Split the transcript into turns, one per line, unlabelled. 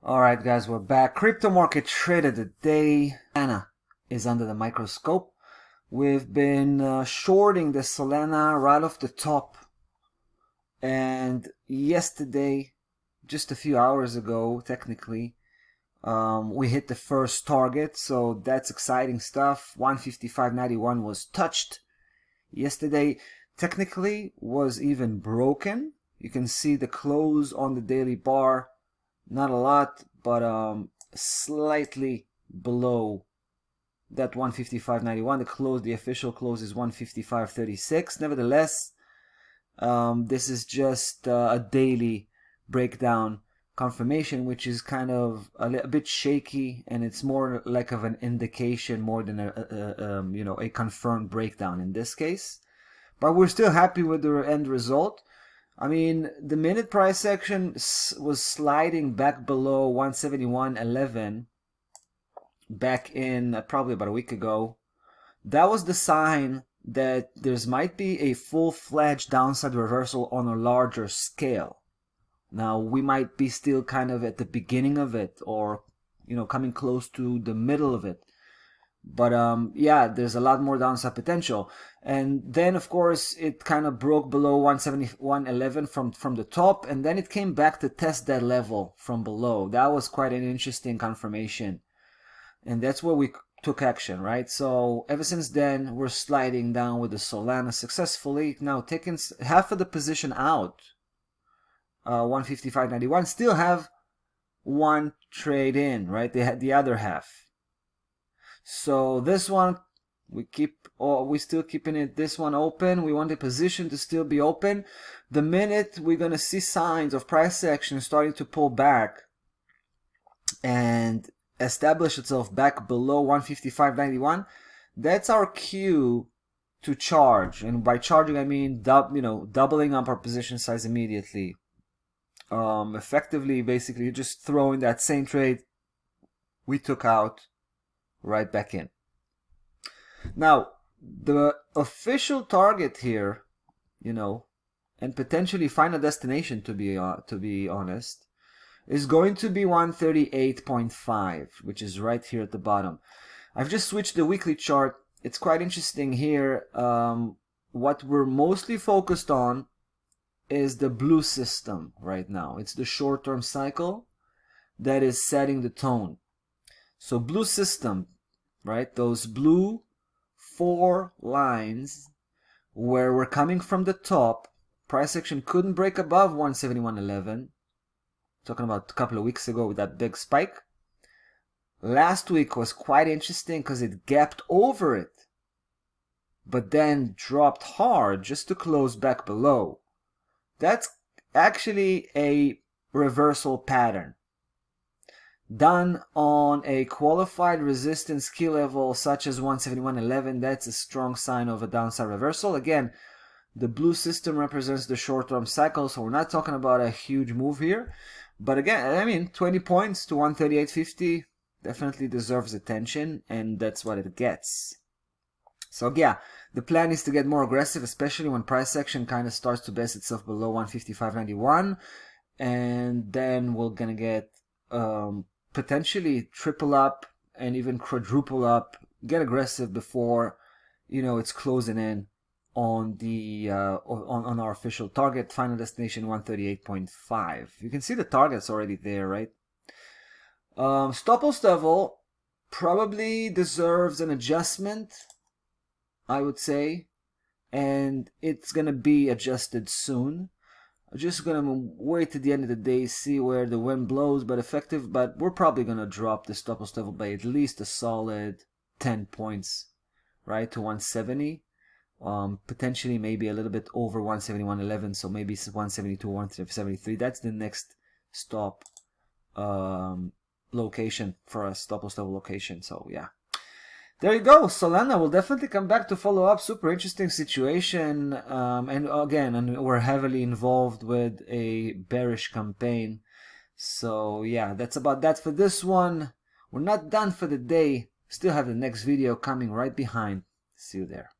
Alright guys, we're back. Crypto market trade of the day. Solana is under the microscope. We've been shorting the Solana right off the top. And yesterday, just a few hours ago, technically, we hit the first target. So that's exciting stuff. 155.91 was touched. Yesterday, technically, was even broken. You can see the close on the daily bar. Not a lot, but slightly below that 155.91. The official close is 155.36. Nevertheless, this is just a daily breakdown confirmation, which is kind of a bit shaky, and it's more like of an indication more than a confirmed breakdown in this case. But we're still happy with the end result. I mean, the minute price action was sliding back below 171.11 back in probably about a week ago. That was the sign that there might be a full-fledged downside reversal on a larger scale. Now, we might be still kind of at the beginning of it, or, coming close to the middle of it. But yeah, there's a lot more downside potential. And then, of course, it kind of broke below 171.11 from the top, and then it came back to test that level from below. That was quite an interesting confirmation. And that's where we took action, right? So ever since then, we're sliding down with the Solana successfully. Now taking half of the position out, 155.91, still have one trade in, right? They had the other half. So this one, we still keeping it, this one open. We want the position to still be open. The minute we're going to see signs of price action starting to pull back and establish itself back below 155.91, that's our cue to charge. And by charging, I mean, doubling up our position size immediately. Effectively, basically, just throwing that same trade we took out right back in. Now, the official target here, and potentially final destination, to be honest, is going to be 138.5, which is right here at the bottom. I've just switched the weekly chart. It's quite interesting here. What we're mostly focused on is the blue system right now. It's the short-term cycle that is setting the tone. So blue system, right? Those blue 4 lines where we're coming from the top, price action couldn't break above 171.11. Talking about a couple of weeks ago with that big spike. Last week was quite interesting because it gapped over it, but then dropped hard just to close back below. That's actually a reversal pattern done on a qualified resistance key level such as 171.11. That's a strong sign of a downside reversal. Again, the blue system represents the short-term cycle, so we're not talking about a huge move here. But again, I mean, 20 points to 138.50 definitely deserves attention, and that's what it gets. So yeah, the plan is to get more aggressive, especially when price action kind of starts to base itself below 155.91, and then we're gonna get potentially triple up and even quadruple up, get aggressive before it's closing in on the on our official target, final destination 138.5. You can see the target's already there, right? Stop loss level probably deserves an adjustment, I would say, and it's gonna be adjusted soon. I'm just gonna wait to the end of the day, see where the wind blows, but we're probably gonna drop the stop loss level by at least a solid 10 points, right, to 170. Potentially maybe a little bit over 171.11, so maybe 172, 173. That's the next stop location for us, stop loss level location. So yeah, there you go. Solana will definitely come back to follow up. Super interesting situation, and again, we're heavily involved with a bearish campaign. So yeah, that's about that for this one. We're not done for the day. Still have the next video coming right behind. See you there.